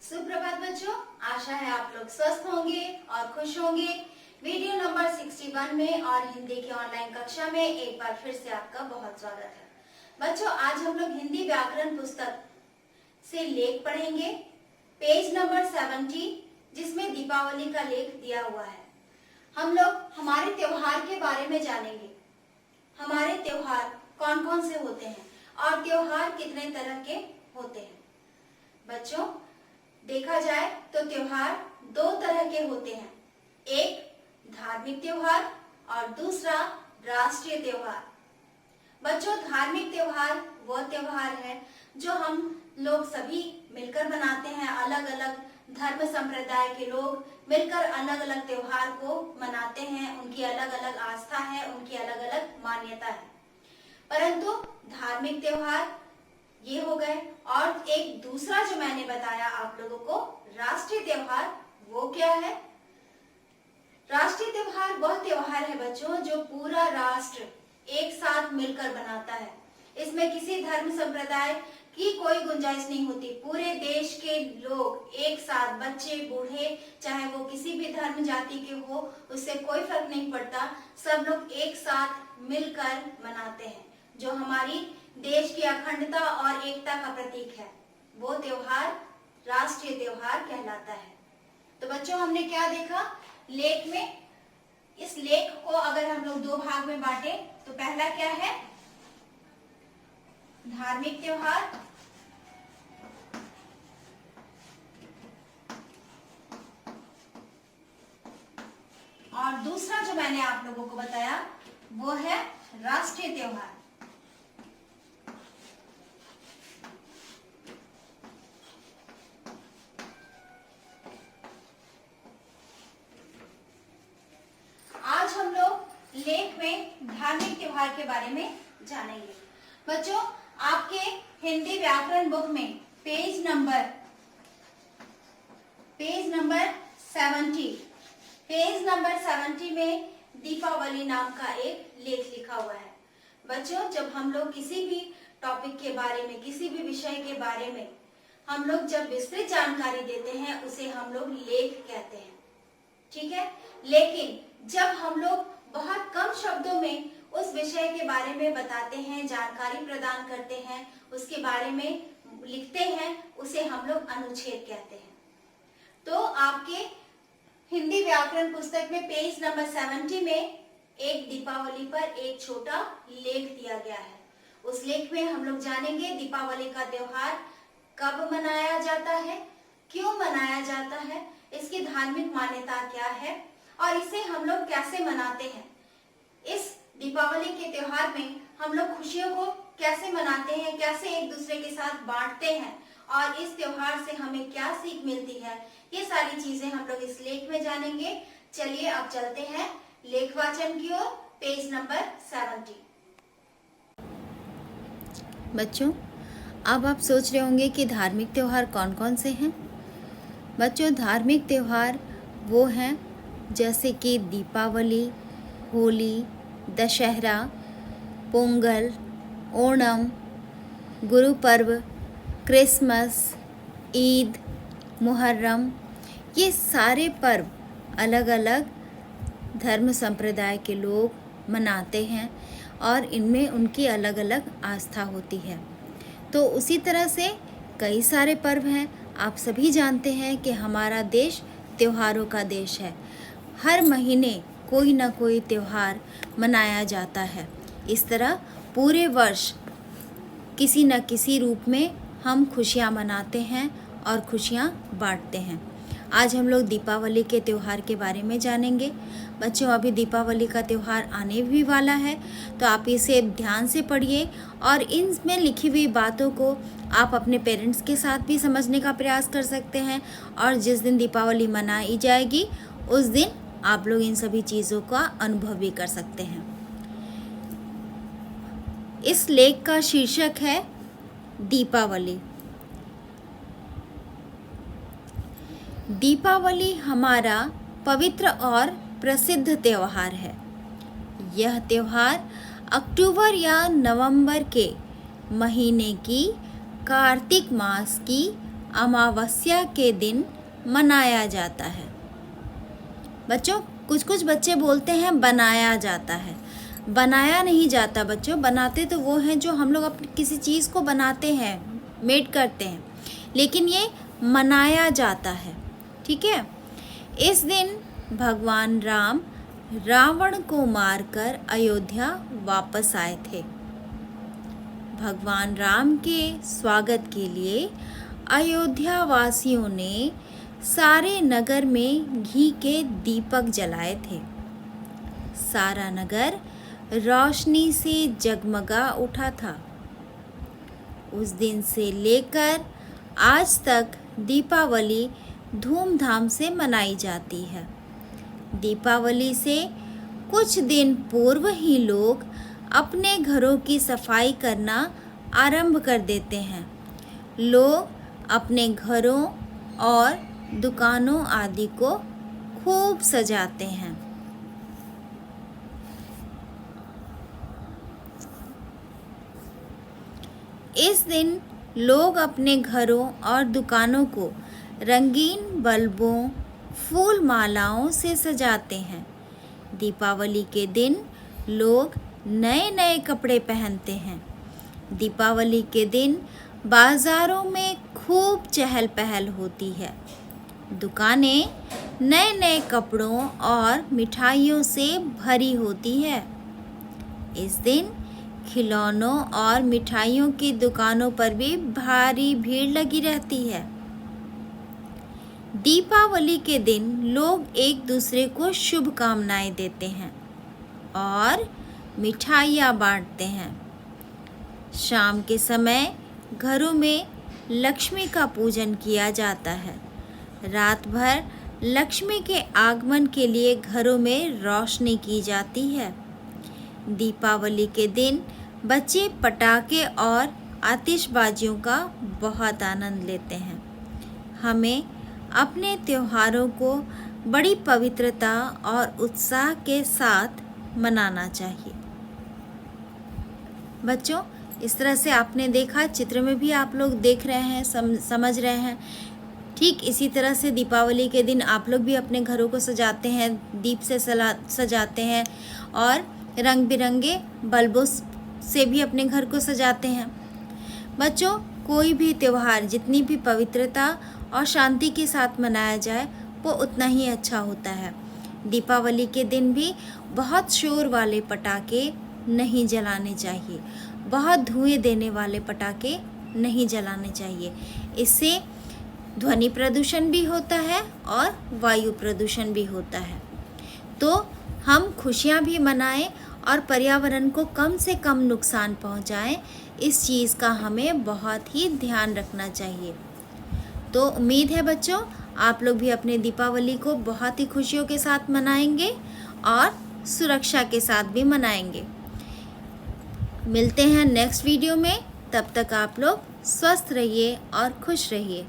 सुप्रभात बच्चों, आशा है आप लोग स्वस्थ होंगे और खुश होंगे। वीडियो नंबर 61 में और हिंदी की ऑनलाइन कक्षा में एक बार फिर से आपका बहुत स्वागत है। बच्चों, आज हम लोग हिंदी व्याकरण पुस्तक से लेख पढ़ेंगे, पेज नंबर 70, जिसमें दीपावली का लेख दिया हुआ है। हम लोग हमारे त्योहार के बारे में जानेंगे। हमारे त्योहार कौन कौन से होते हैं और त्योहार कितने तरह के होते हैं। बच्चों, देखा जाए तो त्योहार दो तरह के होते हैं, एक धार्मिक त्योहार और दूसरा राष्ट्रीय त्योहार। बच्चों, धार्मिक त्योहार वो त्योहार है जो हम लोग सभी मिलकर मनाते हैं। अलग अलग धर्म संप्रदाय के लोग मिलकर अलग अलग त्योहार को मनाते हैं। उनकी अलग अलग आस्था है, उनकी अलग अलग मान्यता है। परंतु धार्मिक त्योहार ये हो गए, और एक दूसरा जो मैंने बताया आप लोगों को, राष्ट्रीय त्योहार, वो क्या है? राष्ट्रीय त्योहार वह त्योहार है बच्चों जो पूरा राष्ट्र एक साथ मिलकर बनाता है। इसमें किसी धर्म संप्रदाय की कोई गुंजाइश नहीं होती। पूरे देश के लोग एक साथ, बच्चे बूढ़े, चाहे वो किसी भी धर्म जाति के हो, उससे कोई फर्क नहीं पड़ता, सब लोग एक साथ मिलकर मनाते हैं। जो हमारी देश की अखंडता और एकता का प्रतीक है, वो त्योहार राष्ट्रीय त्योहार कहलाता है। तो बच्चों, हमने क्या देखा लेख में? इस लेख को अगर हम लोग दो भाग में बांटे तो पहला क्या है? धार्मिक त्योहार, और दूसरा जो मैंने आप लोगों को बताया वो है राष्ट्रीय त्योहार। आज हम लोग लेख में धार्मिक त्योहार के बारे में जानेंगे। बच्चों, आपके हिंदी व्याकरण बुक में पेज नंबर 70 में दीपावली नाम का एक लेख लिखा हुआ है। बच्चों, जब हम लोग किसी भी टॉपिक के बारे में, किसी भी विषय के बारे में हम लोग जब विस्तृत जानकारी देते हैं, उसे हम लोग लेख कहते हैं, ठीक है। लेकिन जब हम लोग बहुत कम शब्दों में उस विषय के बारे में बताते हैं, जानकारी प्रदान करते हैं, उसके बारे में लिखते हैं, उसे हम लोग अनुच्छेद कहते हैं। तो आपके हिंदी व्याकरण पुस्तक में पेज नंबर 70 में एक दीपावली पर एक छोटा लेख दिया गया है। उस लेख में हम लोग जानेंगे दीपावली का त्योहार कब मनाया जाता है, क्यों मनाया जाता है, इसकी धार्मिक मान्यता क्या है और इसे हम लोग कैसे मनाते हैं। इस दीपावली के त्योहार में हम लोग खुशियों को कैसे मनाते हैं, कैसे एक दूसरे के साथ बांटते हैं और इस त्योहार से हमें क्या सीख मिलती है, ये सारी चीजें हम लोग इस लेख में जानेंगे। चलिए अब चलते हैं लेख वाचन की ओर, पेज नंबर 70। बच्चों, अब आप सोच रहे होंगे कि धार्मिक त्योहार कौन कौन से हैं। बच्चों, धार्मिक त्योहार वो हैं जैसे कि दीपावली, होली, दशहरा, पोंगल, ओणम, गुरु पर्व, क्रिसमस, ईद, मुहर्रम। ये सारे पर्व अलग अलग धर्म संप्रदाय के लोग मनाते हैं और इनमें उनकी अलग अलग आस्था होती है। तो उसी तरह से कई सारे पर्व हैं। आप सभी जानते हैं कि हमारा देश त्योहारों का देश है। हर महीने कोई ना कोई त्योहार मनाया जाता है। इस तरह पूरे वर्ष किसी न किसी रूप में हम खुशियाँ मनाते हैं और खुशियाँ बांटते हैं। आज हम लोग दीपावली के त्योहार के बारे में जानेंगे। बच्चों, अभी दीपावली का त्योहार आने भी वाला है, तो आप इसे ध्यान से पढ़िए और इनमें लिखी हुई बातों को आप अपने पेरेंट्स के साथ भी समझने का प्रयास कर सकते हैं। और जिस दिन दीपावली मनाई जाएगी उस दिन आप लोग इन सभी चीज़ों का अनुभव भी कर सकते हैं। इस लेख का शीर्षक है दीपावली। दीपावली हमारा पवित्र और प्रसिद्ध त्योहार है। यह त्योहार अक्टूबर या नवंबर के महीने की कार्तिक मास की अमावस्या के दिन मनाया जाता है। बच्चों, कुछ कुछ बच्चे बोलते हैं बनाया जाता है। बनाया नहीं जाता बच्चों, बनाते तो वो हैं जो हम लोग अपनी किसी चीज़ को बनाते हैं, मेड करते हैं, लेकिन ये मनाया जाता है। ठीक है। इस दिन भगवान राम रावण को मारकर अयोध्या वापस आए थे। भगवान राम के स्वागत के लिए अयोध्या वासियों ने सारे नगर में घी के दीपक जलाए थे। सारा नगर रोशनी से जगमगा उठा था। उस दिन से लेकर आज तक दीपावली धूमधाम से मनाई जाती है। दीपावली से कुछ दिन पूर्व ही लोग अपने घरों की सफाई करना आरंभ कर देते हैं। लोग अपने घरों और दुकानों आदि को खूब सजाते हैं। इस दिन लोग अपने घरों और दुकानों को रंगीन बल्बों, फूल मालाओं से सजाते हैं। दीपावली के दिन लोग नए नए कपड़े पहनते हैं। दीपावली के दिन बाज़ारों में खूब चहल पहल होती है। दुकानें नए नए कपड़ों और मिठाइयों से भरी होती है। इस दिन खिलौनों और मिठाइयों की दुकानों पर भी भारी भीड़ लगी रहती है। दीपावली के दिन लोग एक दूसरे को शुभकामनाएं देते हैं और मिठाइयाँ बांटते हैं। शाम के समय घरों में लक्ष्मी का पूजन किया जाता है। रात भर लक्ष्मी के आगमन के लिए घरों में रोशनी की जाती है। दीपावली के दिन बच्चे पटाखे और आतिशबाजियों का बहुत आनंद लेते हैं। हमें अपने त्योहारों को बड़ी पवित्रता और उत्साह के साथ मनाना चाहिए। बच्चों, इस तरह से आपने देखा, चित्र में भी आप लोग देख रहे हैं, समझ रहे हैं। ठीक इसी तरह से दीपावली के दिन आप लोग भी अपने घरों को सजाते हैं, दीप से सजाते हैं और रंग बिरंगे बल्बों से भी अपने घर को सजाते हैं। बच्चों, कोई भी त्यौहार जितनी भी पवित्रता और शांति के साथ मनाया जाए वो उतना ही अच्छा होता है। दीपावली के दिन भी बहुत शोर वाले पटाखे नहीं जलाने चाहिए, बहुत धुएं देने वाले पटाखे नहीं जलाने चाहिए। इससे ध्वनि प्रदूषण भी होता है और वायु प्रदूषण भी होता है। तो हम खुशियाँ भी मनाएं और पर्यावरण को कम से कम नुकसान पहुंचाएं, इस चीज़ का हमें बहुत ही ध्यान रखना चाहिए। तो उम्मीद है बच्चों, आप लोग भी अपने दीपावली को बहुत ही खुशियों के साथ मनाएंगे और सुरक्षा के साथ भी मनाएंगे। मिलते हैं नेक्स्ट वीडियो में, तब तक आप लोग स्वस्थ रहिए और खुश रहिए।